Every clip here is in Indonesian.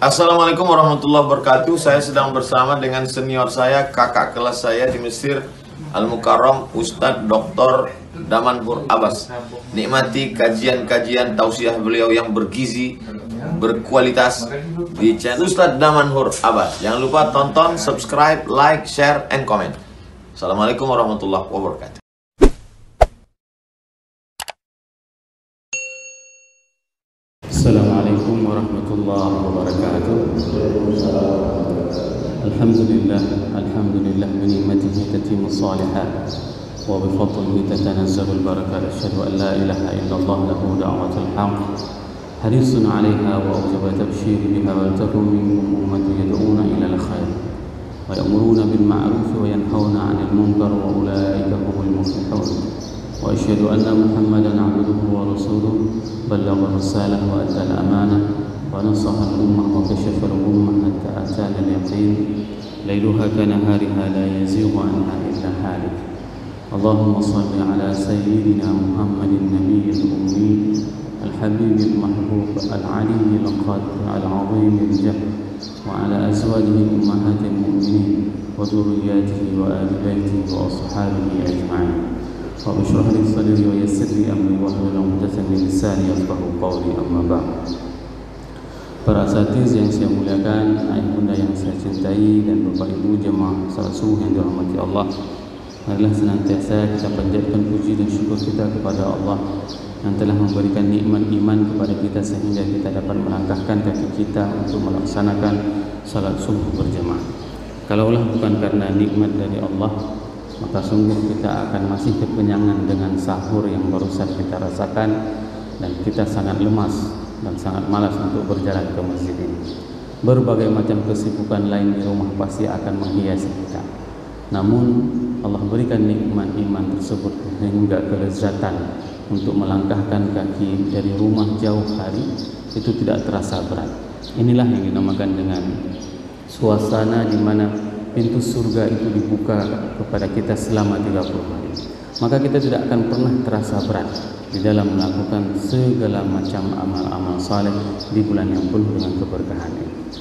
Assalamualaikum warahmatullahi wabarakatuh. Saya sedang bersama dengan senior saya, kakak kelas saya di Mesir, Al-Mukarram, Ustadz Dr. Damanhur Abbas. Nikmati kajian-kajian tausiah beliau yang bergizi, berkualitas di channel Ustadz Damanhur Abbas. Jangan lupa tonton, subscribe, like, share, and comment. Assalamualaikum warahmatullahi wabarakatuh. Assalamualaikum warahmatullahi wabarakatuh. Alhamdulillah bi ni'matihi tatimmu shalihat wa bi fadlihi tatanazzalu al-barakat. Asyhadu an la ilaha illallah lahu da'watul haqq harisun 'alaiha wa awjaba tabshiri biha wa takum minkum ummatun yad'una ila al-khair wa ya'muruna bil ma'ruf wa yanhauna 'anil munkar wa ulaika humul muflihun. وأشهد أن محمدا عبده ورسوله بلغ الرسالة وأدى الأمانة ونصح الأمة وكشف الأمة حتى أتانا اليقين ليلها كنهارها لا يزيغ عنها إلا هالك. اللهم صل على سيدنا محمد النبي الأمي الحبيب المحبوب العلي القدر العظيم الجهل وعلى أزواجه أمهات المؤمنين وذرياته وآل بيته وأصحابه أجمعين. Rabbi shrah li sadri wa yassir li amri wahlul 'uqdatam min lisani yafqahu qawli, amma ba'd. Para asatiz yang saya muliakan, ayah bunda yang saya cintai, dan bapak ibu jemaah salat subuh yang dirahmati Allah, marilah senantiasa kita panjatkan puji dan syukur kita kepada Allah yang telah memberikan nikmat iman kepada kita sehingga kita dapat melangkahkan kaki kita untuk melaksanakan salat subuh berjemaah. Kalaulah bukan karena nikmat dari Allah, maka sungguh kita akan masih kekenyangan dengan sahur yang barusan kita rasakan, dan kita sangat lemas dan sangat malas untuk berjalan ke masjid ini. Berbagai macam kesibukan lain di rumah pasti akan menghiasi kita. Namun Allah berikan nikmat iman tersebut sehingga kelezatan untuk melangkahkan kaki dari rumah jauh hari itu tidak terasa berat. Inilah yang dinamakan dengan suasana di mana pintu surga itu dibuka kepada kita selama 30 hari. Maka kita tidak akan pernah terasa berat di dalam melakukan segala macam amal-amal saleh di bulan yang penuh dengan keberkahan ini.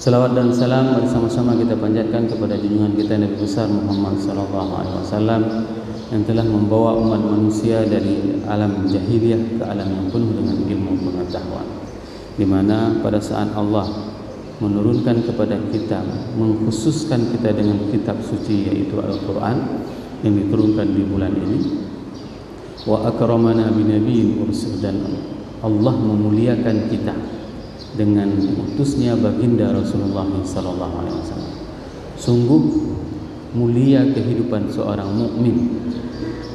Salawat dan salam bersama-sama kita panjatkan kepada junjungan kita Nabi besar Muhammad SAW yang telah membawa umat manusia dari alam jahiliyah ke alam yang penuh dengan ilmu pengetahuan, di mana pada saat Allah menurunkan kepada kita, mengkhususkan kita dengan kitab suci yaitu Al-Quran yang diturunkan di bulan ini, wa akramana binabiyyin ursil, dan Allah memuliakan kita dengan utusnya baginda Rasulullah SAW. Sungguh mulia kehidupan seorang mukmin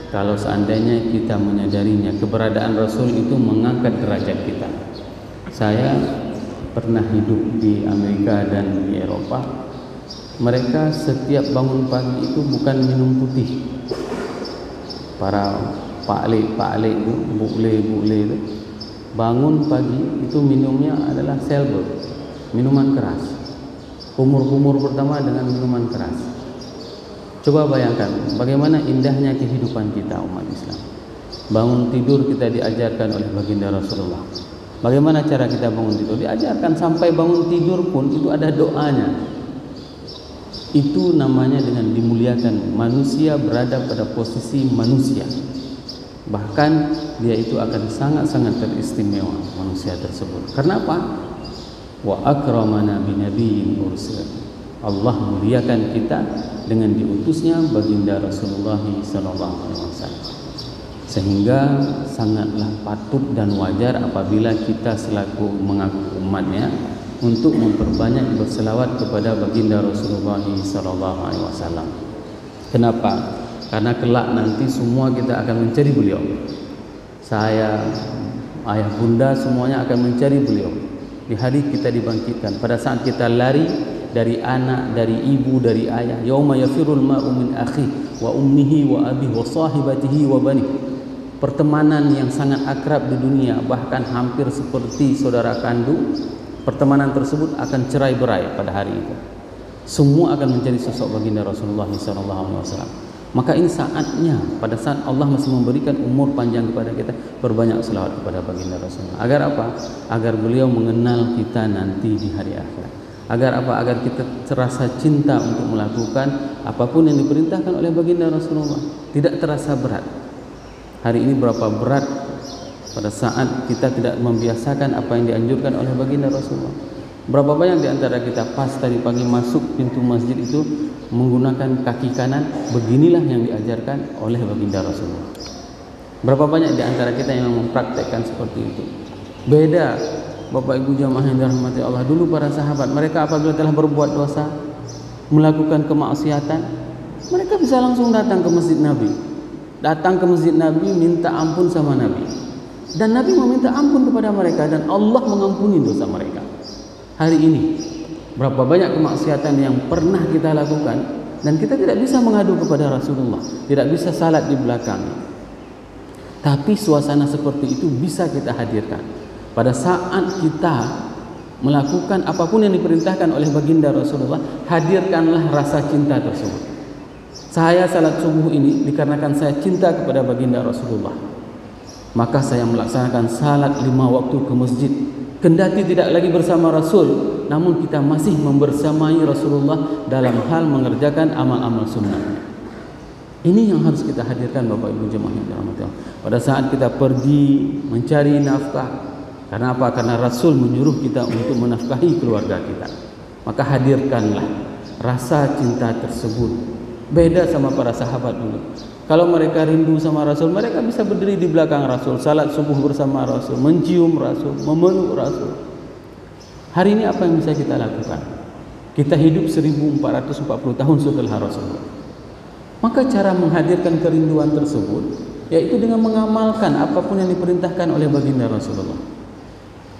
kalau seandainya kita menyadarinya. Keberadaan Rasul itu mengangkat derajat kita. Saya pernah hidup di Amerika dan di Eropa. Mereka setiap bangun pagi itu bukan minum putih. Para pak-lek itu, bule itu bangun pagi itu minumnya adalah selber, minuman keras. Kumur-kumur pertama dengan minuman keras. Coba bayangkan bagaimana indahnya kehidupan kita umat Islam. Bangun tidur kita diajarkan oleh baginda Rasulullah. Bagaimana cara kita bangun tidur? Diajarkan sampai bangun tidur pun itu ada doanya. Itu namanya dengan dimuliakan. Manusia berada pada posisi manusia. Bahkan dia itu akan sangat-sangat teristimewa, manusia tersebut. Karena apa? Wa akramana binabiyyin ursil. Allah muliakan kita dengan diutusnya baginda Rasulullah SAW. Sehingga sangatlah patut dan wajar apabila kita selaku mengaku umatnya untuk memperbanyak berselawat kepada baginda Rasulullah SAW. Kenapa? Karena kelak nanti semua kita akan mencari beliau. Saya, ayah bunda semuanya akan mencari beliau. Di hari kita dibangkitkan, pada saat kita lari dari anak, dari ibu, dari ayah, yauma yafirul mar'u min akhihi wa ummihi wa abihi wa sahibatihi wa banihi. Pertemanan yang sangat akrab di dunia, bahkan hampir seperti saudara kandung, pertemanan tersebut akan cerai-berai pada hari itu. Semua akan mencari sosok baginda Rasulullah SAW. Maka ini saatnya, pada saat Allah masih memberikan umur panjang kepada kita, berbanyak selawat kepada baginda Rasulullah. Agar apa? Agar beliau mengenal kita nanti di hari akhirat. Agar apa? Agar kita terasa cinta untuk melakukan apapun yang diperintahkan oleh baginda Rasulullah. Tidak terasa berat. Hari ini berapa berat pada saat kita tidak membiasakan apa yang dianjurkan oleh baginda Rasulullah. Berapa banyak di antara kita pas tadi pagi masuk pintu masjid itu menggunakan kaki kanan, beginilah yang diajarkan oleh baginda Rasulullah. Berapa banyak di antara kita yang mempraktekkan seperti itu. Beda Bapak Ibu jamaah yang dirahmati Allah, dulu para sahabat, mereka apabila telah berbuat dosa, melakukan kemaksiatan, mereka bisa langsung datang ke masjid Nabi. Datang ke masjid Nabi, minta ampun sama Nabi. Dan Nabi meminta ampun kepada mereka dan Allah mengampuni dosa mereka. Hari ini berapa banyak kemaksiatan yang pernah kita lakukan dan kita tidak bisa mengadu kepada Rasulullah, tidak bisa salat di belakang. Tapi suasana seperti itu bisa kita hadirkan. Pada saat kita melakukan apapun yang diperintahkan oleh baginda Rasulullah, hadirkanlah rasa cinta tersebut. Saya salat subuh ini dikarenakan saya cinta kepada baginda Rasulullah. Maka saya melaksanakan salat 5 waktu ke masjid. Kendati tidak lagi bersama Rasul, namun kita masih membersamai Rasulullah dalam hal mengerjakan amal-amal sunnah. Ini yang harus kita hadirkan Bapak Ibu jemaah yang dirahmati Allah. Pada saat kita pergi mencari nafkah, karena apa? Karena Rasul menyuruh kita untuk menafkahi keluarga kita. Maka hadirkanlah rasa cinta tersebut. Beda sama para sahabat dulu. Kalau mereka rindu sama Rasul, mereka bisa berdiri di belakang Rasul, salat subuh bersama Rasul, mencium Rasul, memeluk Rasul. Hari ini apa yang bisa kita lakukan? Kita hidup 1440 tahun setelah Rasulullah. Maka cara menghadirkan kerinduan tersebut yaitu dengan mengamalkan apapun yang diperintahkan oleh baginda Rasulullah.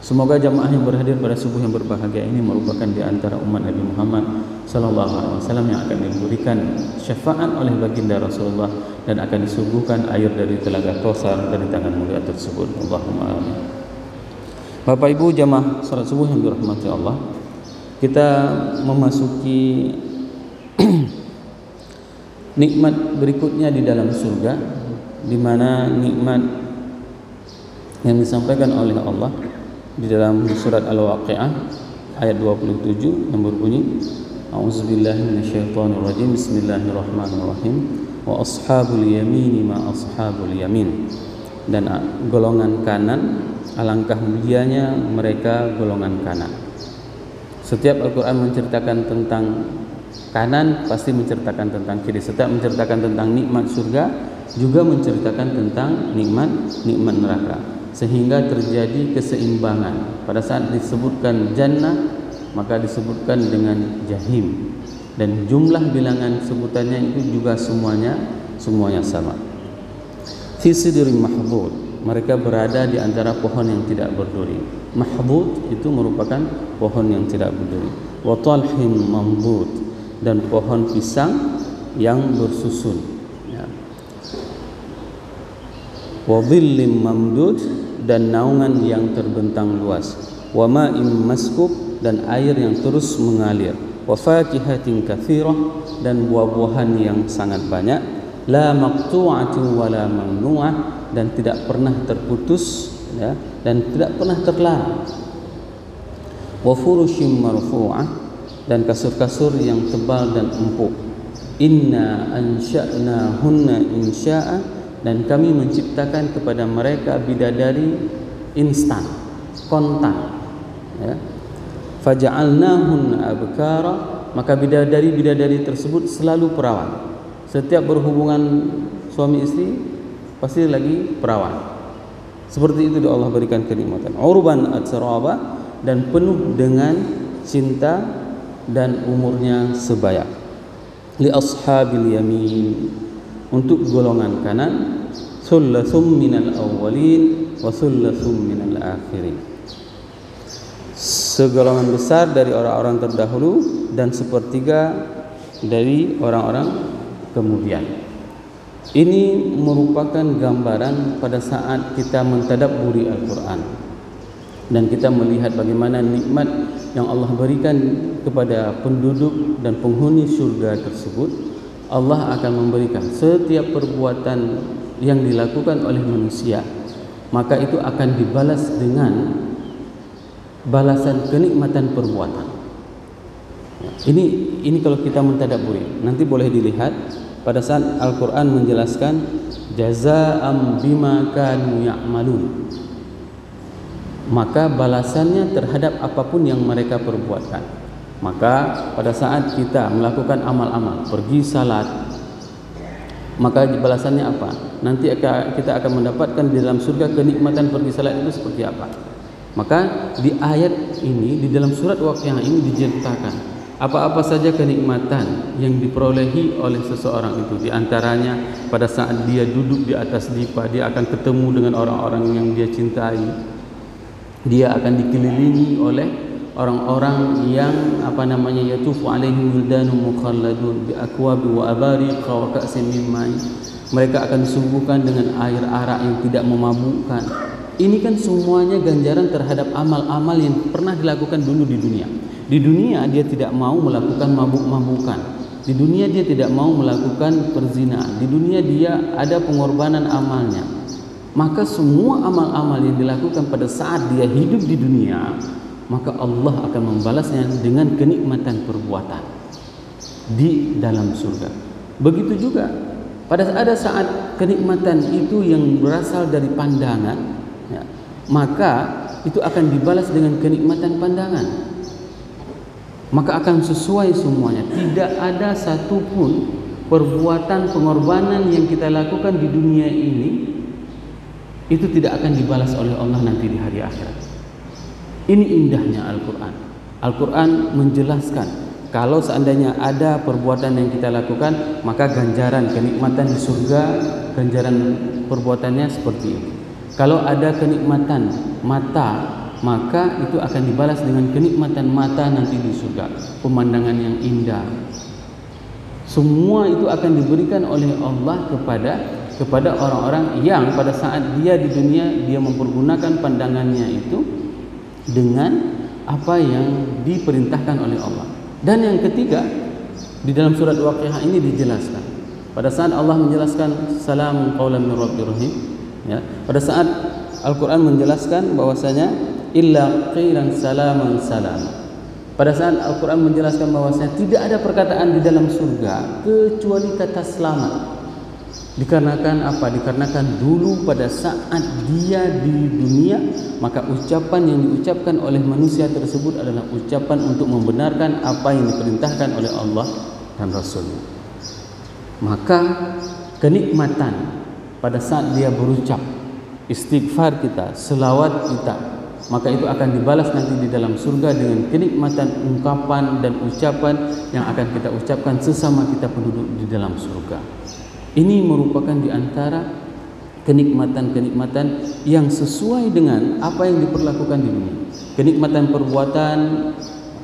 Semoga jamaah yang berhadir pada subuh yang berbahagia ini merupakan di antara umat Nabi Muhammad sallallahu alaihi wasallam yang akan diberikan syafaat oleh baginda Rasulullah dan akan disuguhkan air dari telaga Kautsar dari tangan mulia tersebut. Allahumma amin. Bapak Ibu jamaah salat subuh yang dirahmati Allah, kita memasuki nikmat berikutnya di dalam surga, di mana nikmat yang disampaikan oleh Allah di dalam surat Al-Waqi'ah ayat 27 yang berbunyi A'udzubillahi minasyaitonirrajim Bismillahirrahmanirrahim wa ashabul yamin ma ashabul yamin, dan golongan kanan alangkah mulianya mereka golongan kanan. Setiap Al-Quran menceritakan tentang kanan pasti menceritakan tentang kiri. Setiap menceritakan tentang nikmat surga juga menceritakan tentang nikmat neraka, sehingga terjadi keseimbangan. Pada saat disebutkan jannah maka disebutkan dengan jahim, dan jumlah bilangan sebutannya itu juga semuanya sama. Fi sidrin mahbud, mereka berada di antara pohon yang tidak berduri. Mahbud itu merupakan pohon yang tidak berduri. Wa talhin mambud, dan pohon pisang yang bersusun, ya. Wa dhillim mamdud, dan naungan yang terbentang luas. Wa ma'im maskub, dan air yang terus mengalir. Wa fakihatin katsirah, dan buah-buahan yang sangat banyak. La maqtu'atin wa la mamnu'ah, dan tidak pernah terputus, ya, dan tidak pernah terlarang. Wa furushim marfu'ah, dan kasur-kasur yang tebal dan empuk. Inna ansha'nahunna insya'a, dan kami menciptakan kepada mereka bidadari instan, kontan, ya. Faja'alnahunna abkara, maka bidadari tersebut selalu perawan. Setiap berhubungan suami istri pasti lagi perawan. Seperti itu Allah berikan kenikmatan. Urban atsraba, dan penuh dengan cinta dan umurnya sebaya. Li ashabil yamin, untuk golongan kanan. Thullathum minal awwalin wa thullathum minal akhirin, segolongan besar dari orang-orang terdahulu dan sepertiga dari orang-orang kemudian. Ini merupakan gambaran pada saat kita mentadabburi Al-Quran dan kita melihat bagaimana nikmat yang Allah berikan kepada penduduk dan penghuni surga tersebut. Allah akan memberikan setiap perbuatan yang dilakukan oleh manusia, maka itu akan dibalas dengan balasan kenikmatan perbuatan. Ini kalau kita mentadabburi, nanti boleh dilihat pada saat Al-Quran menjelaskan jazaa'am bima kanu ya'malun, maka balasannya terhadap apapun yang mereka perbuatkan. Maka pada saat kita melakukan amal-amal, pergi salat, maka balasannya apa? Nanti kita akan mendapatkan di dalam surga kenikmatan pergi salat itu seperti apa. Maka di ayat ini, di dalam surat Waqiah ini diceritakan apa-apa saja kenikmatan yang diperolehi oleh seseorang itu. Di antaranya pada saat dia duduk di atas dipa, dia akan ketemu dengan orang-orang yang dia cintai. Dia akan dikelilingi oleh orang-orang yang yatufu alaihim wildanun mukhalladun bi akwabi wa abariq wa ka'sin min ma'in. Mereka akan disuguhkan dengan air arak yang tidak memabukkan. Ini kan semuanya ganjaran terhadap amal-amal yang pernah dilakukan dulu di dunia. Di dunia dia tidak mau melakukan mabuk-mabukan. Di dunia dia tidak mau melakukan perzinaan. Di dunia dia ada pengorbanan amalnya. Maka semua amal-amal yang dilakukan pada saat dia hidup di dunia, maka Allah akan membalasnya dengan kenikmatan perbuatan di dalam surga. Begitu juga pada ada saat kenikmatan itu yang berasal dari pandangan, ya, maka itu akan dibalas dengan kenikmatan pandangan. Maka akan sesuai semuanya. Tidak ada satupun perbuatan pengorbanan yang kita lakukan di dunia ini itu tidak akan dibalas oleh Allah nanti di hari akhirat. Ini indahnya Al-Quran. Al-Quran menjelaskan kalau seandainya ada perbuatan yang kita lakukan, maka ganjaran kenikmatan di surga, ganjaran perbuatannya seperti itu. Kalau ada kenikmatan mata, maka itu akan dibalas dengan kenikmatan mata nanti di surga, pemandangan yang indah. Semua itu akan diberikan oleh Allah kepada orang-orang yang pada saat dia di dunia dia mempergunakan pandangannya itu dengan apa yang diperintahkan oleh Allah. Dan yang ketiga, di dalam surat Waqiah ini dijelaskan pada saat Allah menjelaskan salamun qaulan min rabbir rahim, ya, pada saat Al-Quran menjelaskan bahwasanya illa qilan salaman salam. Pada saat Al-Quran menjelaskan bahwasanya tidak ada perkataan di dalam surga kecuali kata selamat. Dikarenakan apa? Dikarenakan dulu pada saat dia di dunia, maka ucapan yang diucapkan oleh manusia tersebut adalah ucapan untuk membenarkan apa yang diperintahkan oleh Allah dan Rasulnya. Maka kenikmatan pada saat dia berucap istighfar kita, selawat kita, maka itu akan dibalas nanti di dalam surga dengan kenikmatan ungkapan dan ucapan yang akan kita ucapkan sesama kita penduduk di dalam surga. Ini merupakan di antara kenikmatan-kenikmatan yang sesuai dengan apa yang diperlakukan di dunia. Kenikmatan perbuatan,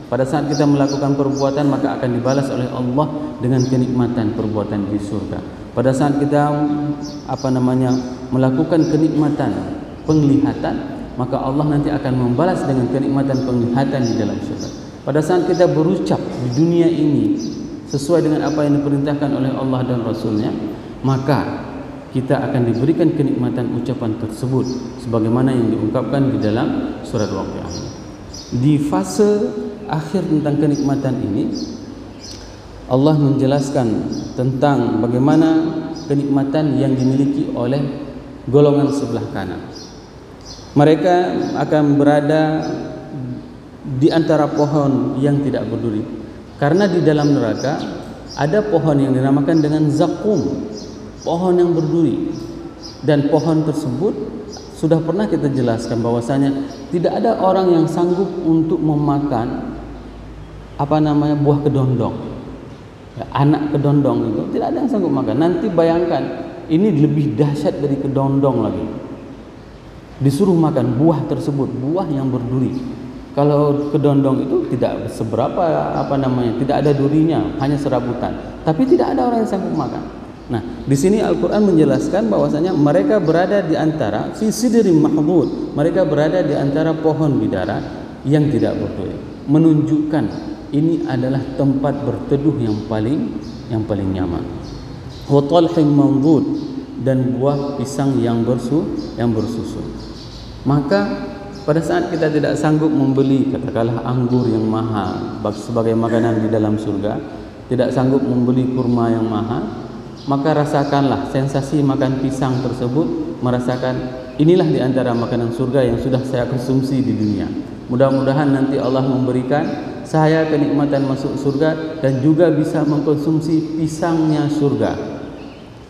pada saat kita melakukan perbuatan maka akan dibalas oleh Allah dengan kenikmatan perbuatan di surga. Pada saat kita melakukan kenikmatan penglihatan, maka Allah nanti akan membalas dengan kenikmatan penglihatan di dalam surga. Pada saat kita berucap di dunia ini sesuai dengan apa yang diperintahkan oleh Allah dan Rasulnya, maka kita akan diberikan kenikmatan ucapan tersebut sebagaimana yang diungkapkan di dalam surat Waqiah. Di fase akhir tentang kenikmatan ini, Allah menjelaskan tentang bagaimana kenikmatan yang dimiliki oleh golongan sebelah kanan. Mereka akan berada di antara pohon yang tidak berduri, karena di dalam neraka ada pohon yang dinamakan dengan zakum, pohon yang berduri. Dan pohon tersebut sudah pernah kita jelaskan bahwasanya tidak ada orang yang sanggup untuk memakan buah kedondong, ya, anak kedondong itu tidak ada yang sanggup makan. Nanti bayangkan, ini lebih dahsyat dari kedondong lagi. Disuruh makan buah tersebut, buah yang berduri. Kalau kedondong itu tidak seberapa tidak ada durinya, hanya serabutan. Tapi tidak ada orang yang sanggup makan. Nah, di sini Al-Quran menjelaskan bahwasanya mereka berada di antara fi sidrin mahmud, mereka berada di antara pohon bidara yang tidak berduri, menunjukkan ini adalah tempat berteduh yang paling nyaman. Wa talhin mamdud, dan buah pisang yang bersusu. Maka pada saat kita tidak sanggup membeli katakanlah anggur yang mahal sebagai makanan di dalam surga, tidak sanggup membeli kurma yang mahal, maka rasakanlah sensasi makan pisang tersebut, merasakan inilah di antara makanan surga yang sudah saya konsumsi di dunia. Mudah-mudahan nanti Allah memberikan saya kenikmatan masuk surga dan juga bisa mengkonsumsi pisangnya surga.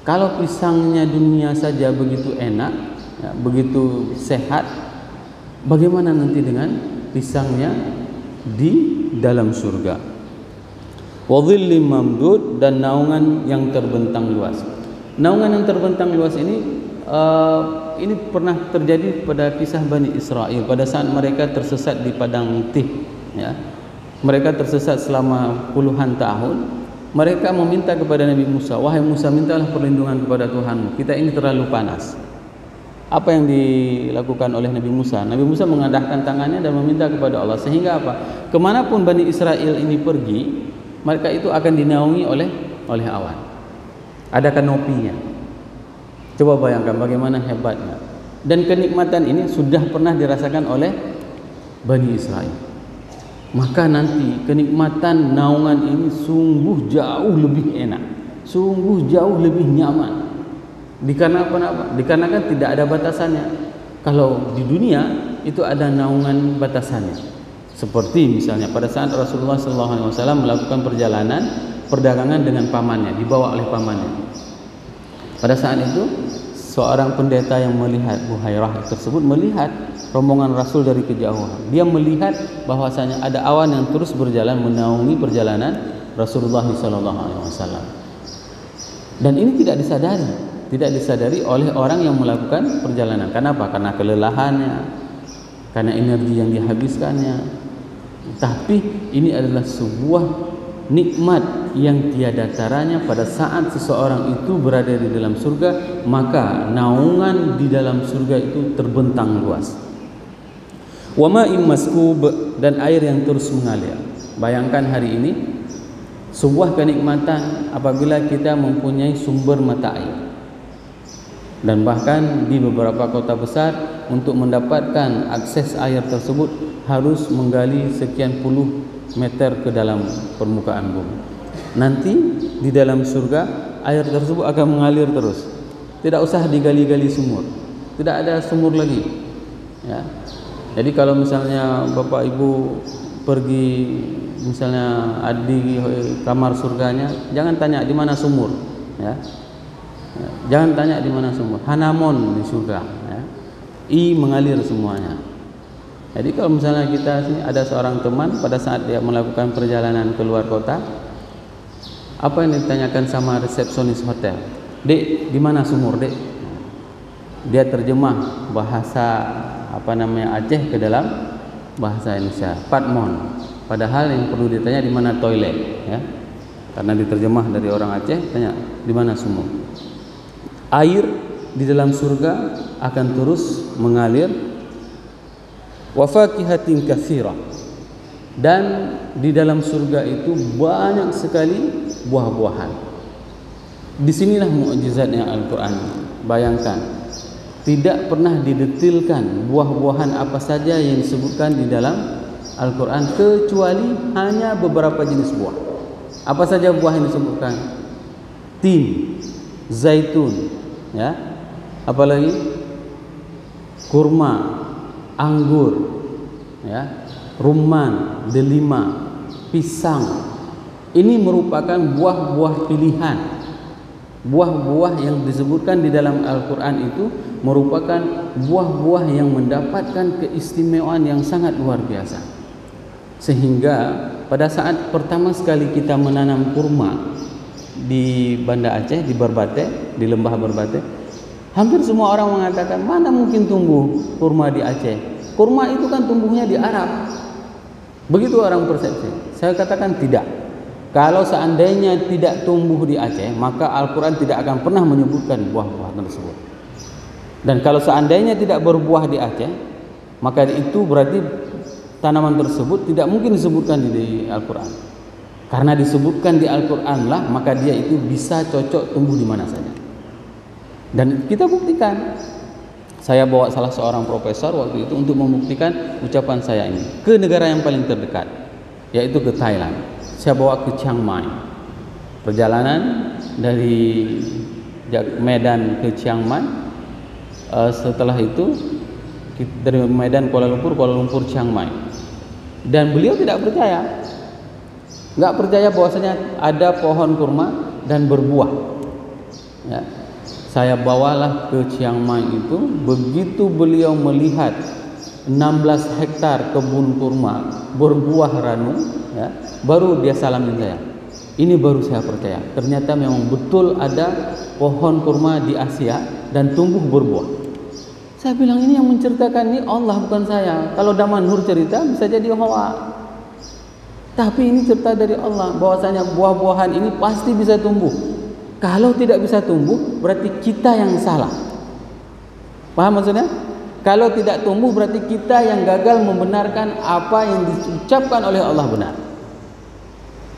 Kalau pisangnya dunia saja begitu enak, ya, begitu sehat, bagaimana nanti dengan pisangnya di dalam surga? Wa dhillim mamdud, dan naungan yang terbentang luas. Naungan yang terbentang luas ini pernah terjadi pada kisah Bani Israel pada saat mereka tersesat di padang Tih, ya. Mereka tersesat selama puluhan tahun. Mereka meminta kepada Nabi Musa, wahai Musa, mintalah perlindungan kepada Tuhanmu, kita ini terlalu panas. Apa yang dilakukan oleh Nabi Musa? Nabi Musa mengadahkan tangannya dan meminta kepada Allah, sehingga apa? Kemanapun Bani Israel ini pergi, mereka itu akan dinaungi oleh awan. Ada kanopinya. Coba bayangkan bagaimana hebatnya. Dan kenikmatan ini sudah pernah dirasakan oleh Bani Israel. Maka nanti kenikmatan naungan ini sungguh jauh lebih enak, sungguh jauh lebih nyaman. Dikarenakan tidak ada batasannya. Kalau di dunia itu ada naungan batasannya. Seperti misalnya pada saat Rasulullah SAW melakukan perdagangan dengan pamannya, dibawa oleh pamannya. Pada saat itu seorang pendeta yang melihat Buhairah tersebut melihat rombongan Rasul dari kejauhan. Dia melihat bahwasanya ada awan yang terus berjalan menaungi perjalanan Rasulullah SAW. Dan ini tidak disadari oleh orang yang melakukan perjalanan. Kenapa? Karena kelelahannya, karena energi yang dihabiskannya. Tapi ini adalah sebuah nikmat yang tiada taranya pada saat seseorang itu berada di dalam surga, maka naungan di dalam surga itu terbentang luas. Wa ma'in maskub, dan air yang terus mengalir. Bayangkan hari ini sebuah kenikmatan apabila kita mempunyai sumber mata air. Dan bahkan di beberapa kota besar untuk mendapatkan akses air tersebut harus menggali sekian puluh meter ke dalam permukaan bumi. Nanti di dalam surga air tersebut akan mengalir terus. Tidak usah digali-gali sumur. Tidak ada sumur lagi. Ya. Jadi kalau misalnya Bapak Ibu pergi misalnya di kamar surganya, jangan tanya di mana sumur, ya. Jangan tanya di mana sumur. Hanamon di surga, ya. Mengalir semuanya. Jadi kalau misalnya kita sini ada seorang teman pada saat dia melakukan perjalanan keluar kota, apa yang ditanyakan sama resepsionis hotel? Dek, di mana sumur, Dek? Dia terjemah bahasa Aceh ke dalam bahasa Indonesia, Patmon. Padahal yang perlu ditanya di mana toilet, ya. Karena diterjemah dari orang Aceh, tanya di mana sumur. Air di dalam surga akan terus mengalir. Wa fakihatin katsira, dan di dalam surga itu banyak sekali buah-buahan. Disinilah mukjizatnya Al-Quran. Bayangkan, tidak pernah didetilkan buah-buahan apa saja yang disebutkan di dalam Al-Quran kecuali hanya beberapa jenis buah. Apa saja buah yang disebutkan? Tin, zaitun, ya. Apalagi kurma, anggur, ya, rumman, delima, pisang. Ini merupakan buah-buah pilihan. Buah-buah yang disebutkan di dalam Al-Quran itu merupakan buah-buah yang mendapatkan keistimewaan yang sangat luar biasa. Sehingga pada saat pertama sekali kita menanam kurma di Banda Aceh, di Berbate, di lembah Berbate, hampir semua orang mengatakan, mana mungkin tumbuh kurma di Aceh? Kurma itu kan tumbuhnya di Arab. Begitu orang persepsi. Saya katakan tidak. Kalau seandainya tidak tumbuh di Aceh, maka Al-Quran tidak akan pernah menyebutkan buah-buah tersebut. Dan kalau seandainya tidak berbuah di Aceh, maka itu berarti tanaman tersebut tidak mungkin disebutkan di Al-Quran. Karena disebutkan di Al-Quran lah, maka dia itu bisa cocok tumbuh di mana saja. Dan kita buktikan. Saya bawa salah seorang profesor waktu itu untuk membuktikan ucapan saya ini ke negara yang paling terdekat, yaitu ke Thailand. Saya bawa ke Chiang Mai. Perjalanan dari Medan ke Chiang Mai. Setelah itu dari Medan Kuala Lumpur Chiang Mai. Dan beliau tidak percaya, nggak percaya bahwasanya ada pohon kurma dan berbuah. Ya. Saya bawalah ke Chiang Mai itu, begitu beliau melihat 16 hektar kebun kurma berbuah ranu, ya, baru dia salamin saya. Ini baru saya percaya. Ternyata memang betul ada pohon kurma di Asia dan tumbuh berbuah. Saya bilang ini yang menceritakan ini Allah, bukan saya. Kalau Daman Nur cerita bisa jadi hoak. Tapi ini cerita dari Allah bahwasanya buah-buahan ini pasti bisa tumbuh. Kalau tidak bisa tumbuh berarti kita yang salah. Paham maksudnya? Kalau tidak tumbuh berarti kita yang gagal membenarkan apa yang diucapkan oleh Allah benar.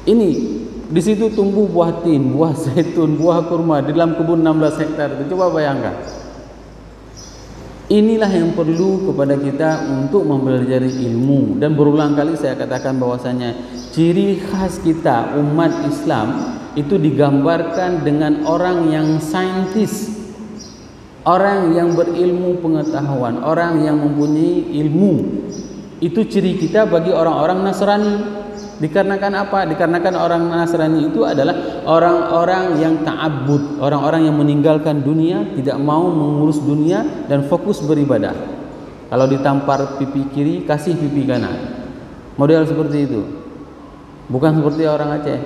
Ini di situ tumbuh buah tin, buah zaitun, buah kurma di dalam kebun 16 hektar itu. Coba bayangkan. Inilah yang perlu kepada kita untuk mempelajari ilmu. Dan berulang kali saya katakan bahwasanya ciri khas kita umat Islam itu digambarkan dengan orang yang saintis, orang yang berilmu pengetahuan, orang yang mempunyai ilmu. Itu ciri kita bagi orang-orang Nasrani. Dikarenakan apa? Dikarenakan orang Nasrani itu adalah orang-orang yang ta'abbud, orang-orang yang meninggalkan dunia, tidak mau mengurus dunia dan fokus beribadah. Kalau ditampar pipi kiri, kasih pipi kanan. Model seperti itu. Bukan seperti orang Aceh.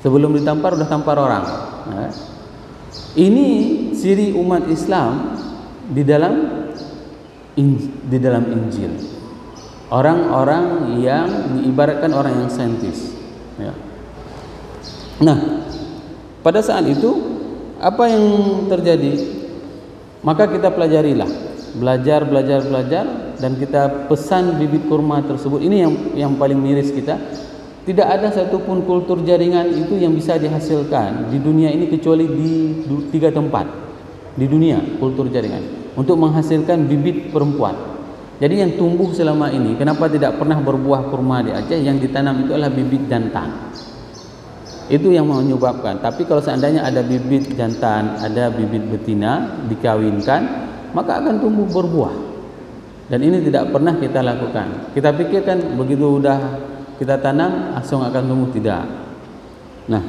Sebelum ditampar udah tampar orang. Nah, ini ciri umat Islam di dalam Injil. Orang-orang yang diibaratkan orang yang saintis, ya. Nah, pada saat itu apa yang terjadi? Maka kita pelajarilah, belajar dan kita pesan bibit kurma tersebut. Ini yang paling miris kita. Tidak ada satupun kultur jaringan itu yang bisa dihasilkan di dunia ini kecuali di 3 tempat di dunia kultur jaringan untuk menghasilkan bibit perempuan. Jadi yang tumbuh selama ini, kenapa tidak pernah berbuah kurma di Aceh? Yang ditanam itu adalah bibit jantan. Itu yang menyebabkan. Tapi kalau seandainya ada bibit jantan, ada bibit betina dikawinkan, maka akan tumbuh berbuah. Dan ini tidak pernah kita lakukan. Kita pikirkan begitu udah kita tanam langsung akan tumbuh, tidak. Nah,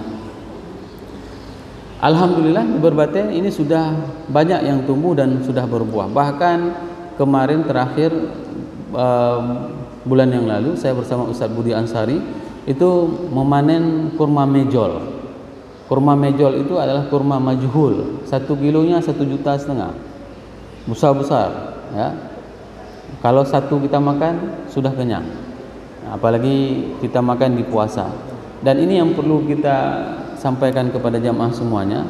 alhamdulillah di Berbaten ini sudah banyak yang tumbuh dan sudah berbuah. Bahkan kemarin terakhir bulan yang lalu saya bersama Ustaz Budi Ansari itu memanen kurma mejol. Kurma mejol itu adalah kurma majhul. 1 kilonya 1,5 juta. Besar-besar, ya. Kalau satu kita makan sudah kenyang. Apalagi kita makan di puasa. Dan ini yang perlu kita sampaikan kepada jamaah semuanya.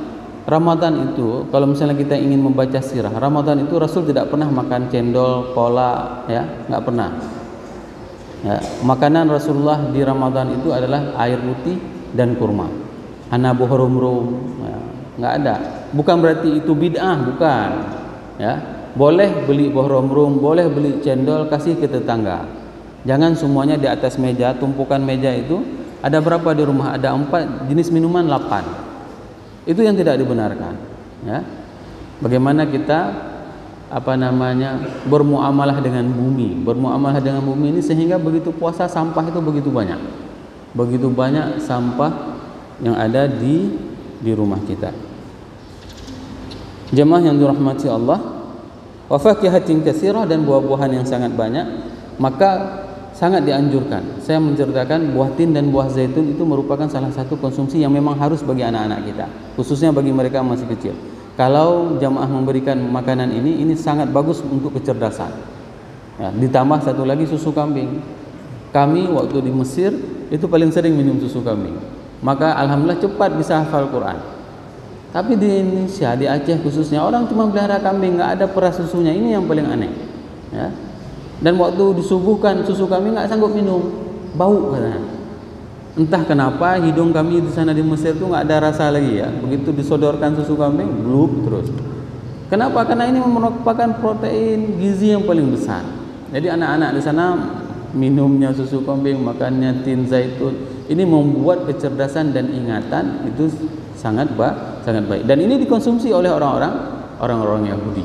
Ramadan itu, kalau misalnya kita ingin membaca sirah, Ramadan itu Rasul tidak pernah makan cendol, kolak, ya, nggak pernah. Ya, makanan Rasulullah di Ramadan itu adalah air putih dan kurma. Hana bohrum-rum, ya, nggak ada. Bukan berarti itu bid'ah, bukan. Ya, boleh beli bohrum-rum, boleh beli cendol, kasih ke tetangga. Jangan semuanya di atas meja, tumpukan meja itu. Ada berapa di rumah? Ada 4 jenis minuman, 8. Itu yang tidak dibenarkan, ya. Bagaimana kita bermuamalah dengan bumi. Bermuamalah dengan bumi ini sehingga begitu puasa sampah itu begitu banyak. Begitu banyak sampah yang ada di rumah kita. Jemaah yang dirahmati Allah, wa fakihatin katsirah, dan buah-buahan yang sangat banyak, maka sangat dianjurkan. Saya menceritakan buah tin dan buah zaitun itu merupakan salah satu konsumsi yang memang harus bagi anak-anak kita, khususnya bagi mereka yang masih kecil. Kalau jamaah memberikan makanan ini sangat bagus untuk kecerdasan. Ya, ditambah satu lagi susu kambing. Kami waktu di Mesir itu paling sering minum susu kambing. Maka alhamdulillah cepat bisa hafal Quran. Tapi di Indonesia, di Aceh khususnya, orang cuma pelihara kambing, nggak ada perah susunya. Ini yang paling aneh. Ya. Dan waktu disuguhkan susu kambing nggak sanggup minum, bau katanya. Entah kenapa hidung kami di sana di Mesir itu nggak ada rasa lagi ya. Begitu disodorkan susu kambing, blub terus. Kenapa? Karena ini merupakan protein gizi yang paling besar. Jadi anak-anak di sana minumnya susu kambing, makannya tin zaitun. Ini membuat kecerdasan dan ingatan itu sangat baik. Dan ini dikonsumsi oleh orang-orang Yahudi.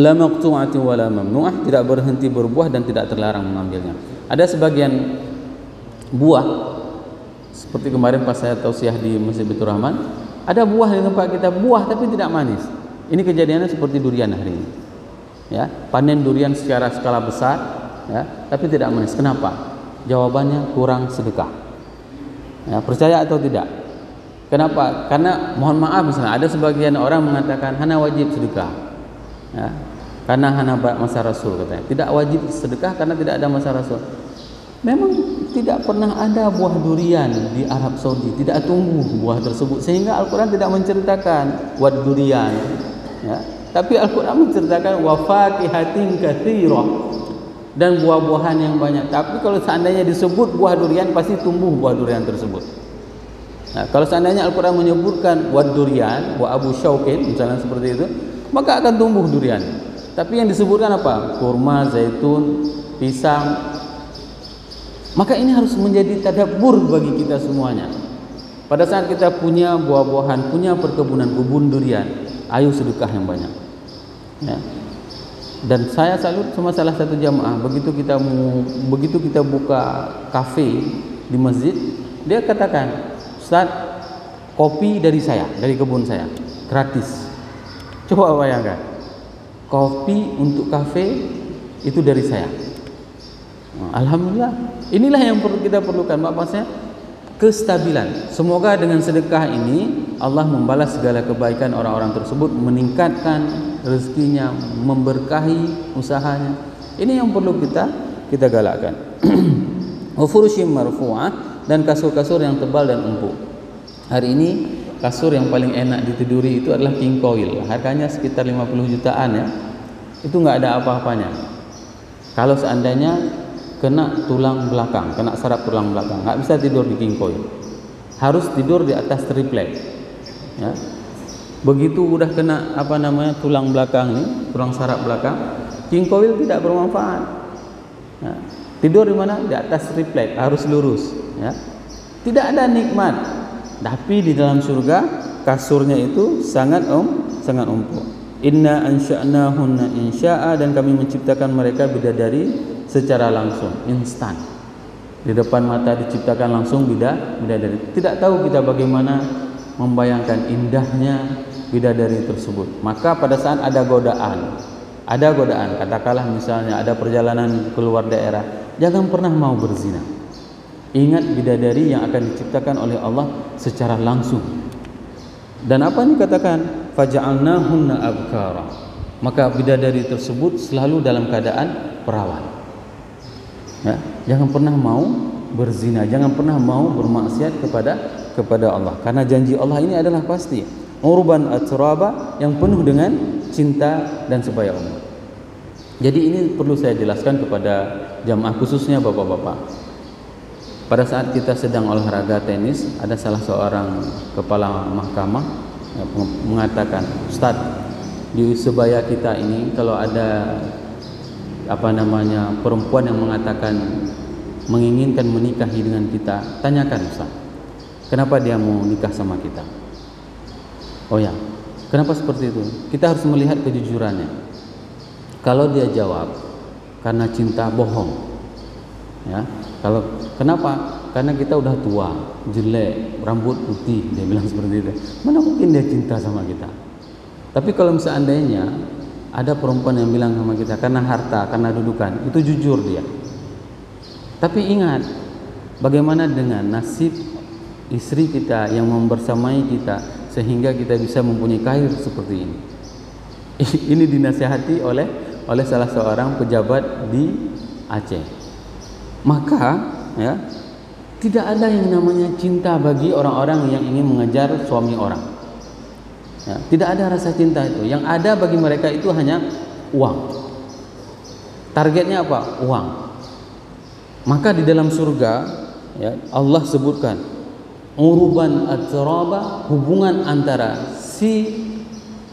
La maqtu'ati wa la mamnu'ah, tidak berhenti berbuah dan tidak terlarang mengambilnya. Ada sebagian buah seperti kemarin pas saya tausiah di Masjid Baitur Rahman, ada buah di tempat kita, buah tapi tidak manis. Ini kejadiannya seperti durian hari ini. Ya, panen durian secara skala besar, ya, tapi tidak manis. Kenapa? Jawabannya kurang sedekah. Ya, percaya atau tidak? Kenapa? Karena mohon maaf misalnya ada sebagian orang mengatakan hana wajib sedekah. Ya, karena hana masa Rasul katanya. Tidak wajib sedekah karena tidak ada masa Rasul. Memang tidak pernah ada buah durian di Arab Saudi, tidak tumbuh buah tersebut sehingga Al-Qur'an tidak menceritakan wad durian. Ya, tapi Al-Qur'an menceritakan wa faqihatin katsirah dan buah-buahan yang banyak. Tapi kalau seandainya disebut buah durian pasti tumbuh buah durian tersebut. Nah, kalau seandainya Al-Qur'an menyebutkan wad durian wa abu syaukin misalnya seperti itu, maka akan tumbuh durian. Tapi yang disebutkan apa? Kurma, zaitun, pisang. Maka ini harus menjadi tadabbur bagi kita semuanya. Pada saat kita punya buah-buahan, punya perkebunan, kebun durian, ayo sedekah yang banyak. Ya. Dan saya salut sama salah satu jamaah, begitu kita buka kafe di masjid, dia katakan, "Ustaz, kopi dari saya, dari kebun saya, gratis." Coba bayangkan, kopi untuk kafe itu dari saya. Alhamdulillah, inilah yang perlu kita perlukan. Maksudnya kestabilan. Semoga dengan sedekah ini Allah membalas segala kebaikan orang-orang tersebut, meningkatkan rezekinya, memberkahi usahanya. Ini yang perlu kita galakkan. Wa furushim marfu'ah, dan kasur-kasur yang tebal dan empuk. Hari ini kasur yang paling enak ditiduri itu adalah king coil. Harganya sekitar 50 jutaan ya. Itu nggak ada apa-apanya. Kalau seandainya kena tulang belakang, kena saraf tulang belakang, nggak bisa tidur di king coil. Harus tidur di atas triplek. Ya. Begitu udah kena tulang belakang ini, tulang saraf belakang, king coil tidak bermanfaat. Ya. Tidur di mana? Di atas triplek, harus lurus. Ya. Tidak ada nikmat. Tapi di dalam surga kasurnya itu sangat empuk. Inna ansha'nahunna insya'a, dan kami menciptakan mereka bidadari secara langsung, instan. Di depan mata diciptakan langsung bidadari. Tidak tahu kita bagaimana membayangkan indahnya bidadari tersebut. Maka pada saat ada godaan, katakanlah misalnya ada perjalanan keluar daerah, jangan pernah mau berzina. Ingat bidadari yang akan diciptakan oleh Allah secara langsung. Dan apa yang dikatakan? Faja'alnahunna abkara. Maka bidadari tersebut selalu dalam keadaan perawan. Ya, jangan pernah mau berzina, jangan pernah mau bermaksiat kepada Allah. Karena janji Allah ini adalah pasti. Urban atraba, yang penuh dengan cinta dan sebaya umur. Jadi ini perlu saya jelaskan kepada jamaah, khususnya bapak-bapak. Pada saat kita sedang olahraga tenis, ada salah seorang kepala mahkamah mengatakan, "Ustaz, di sebaya kita ini kalau ada perempuan yang mengatakan menginginkan menikahi dengan kita, tanyakan Ustaz, kenapa dia mau nikah sama kita?" Oh ya, kenapa seperti itu? Kita harus melihat kejujurannya. Kalau dia jawab karena cinta, bohong. Ya, kalau kenapa? Karena kita udah tua, jelek, rambut putih, dia bilang seperti itu. Mana mungkin dia cinta sama kita? Tapi kalau seandainya ada perempuan yang bilang sama kita karena harta, karena dudukan, itu jujur dia. Tapi ingat, bagaimana dengan nasib istri kita yang membersamai kita sehingga kita bisa mempunyai karir seperti ini? Ini dinasihati oleh salah seorang pejabat di Aceh. Maka ya, tidak ada yang namanya cinta bagi orang-orang yang ingin mengejar suami orang. Ya, tidak ada rasa cinta itu. Yang ada bagi mereka itu hanya uang. Targetnya apa? Uang. Maka di dalam surga, ya, Allah sebutkan uruban atraba, hubungan antara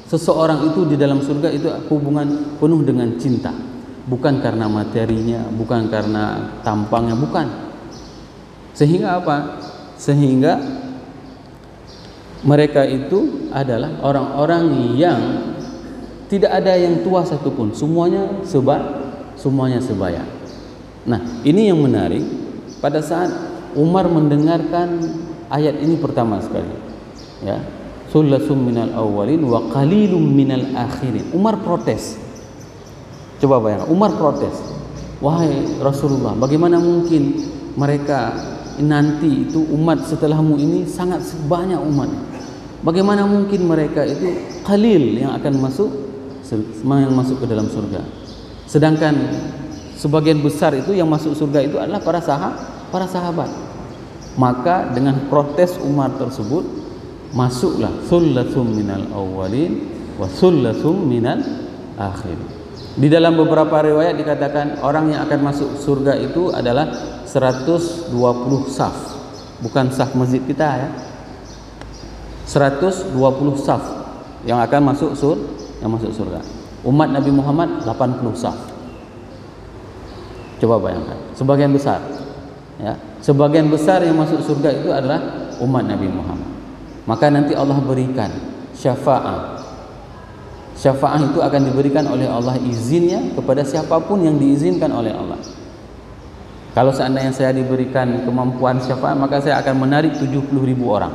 seseorang itu di dalam surga itu hubungan penuh dengan cinta. Bukan karena materinya, bukan karena tampangnya, bukan. Sehingga apa? Sehingga mereka itu adalah orang-orang yang tidak ada yang tua satupun, semuanya sebaya. Nah, ini yang menarik. Pada saat Umar mendengarkan ayat ini pertama sekali, ya, sullasum minal awwalin wa qalilum minal akhirin. Umar protes. Coba bayangkan, Umar protes. Wahai Rasulullah, bagaimana mungkin mereka nanti itu umat setelahmu ini sangat banyak umat. Bagaimana mungkin mereka itu qalil yang akan masuk ke dalam surga. Sedangkan sebagian besar itu yang masuk surga itu adalah para sahabat. Maka dengan protes Umar tersebut, masuklah sullasum minal awwalin wa sullasum minal akhirin. Di dalam beberapa riwayat dikatakan orang yang akan masuk surga itu adalah 120 saf. Bukan saf masjid kita, ya. 120 saf yang akan masuk surga. Umat Nabi Muhammad 80 saf. Coba bayangkan, sebagian besar, ya. Sebagian besar yang masuk surga itu adalah umat Nabi Muhammad. Maka nanti Allah berikan syafaat. Syafaat itu akan diberikan oleh Allah, izinnya kepada siapapun yang diizinkan oleh Allah. Kalau seandainya saya diberikan kemampuan syafaat, maka saya akan menarik 70.000 orang.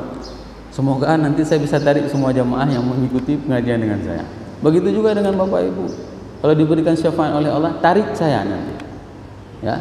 Semoga nanti saya bisa tarik semua jamaah yang mengikuti pengajian dengan saya. Begitu juga dengan Bapak Ibu. Kalau diberikan syafaat oleh Allah, tarik saya nanti. Ya.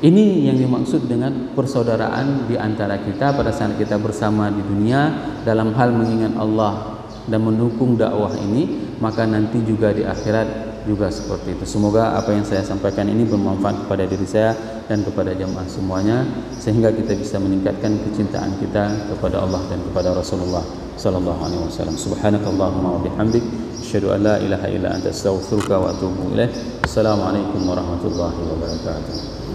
Ini yang dimaksud dengan persaudaraan di antara kita pada saat kita bersama di dunia dalam hal mengingat Allah dan mendukung dakwah ini, maka nanti juga di akhirat juga seperti itu. Semoga apa yang saya sampaikan ini bermanfaat kepada diri saya dan kepada jamaah semuanya, sehingga kita bisa meningkatkan kecintaan kita kepada Allah dan kepada Rasulullah sallallahu alaihi wasallam. Subhanakallahumma wa bihamdik, asyhadu an la ilaha illa anta, astaghfiruka wa atubu ilaik. Assalamualaikum warahmatullahi wabarakatuh.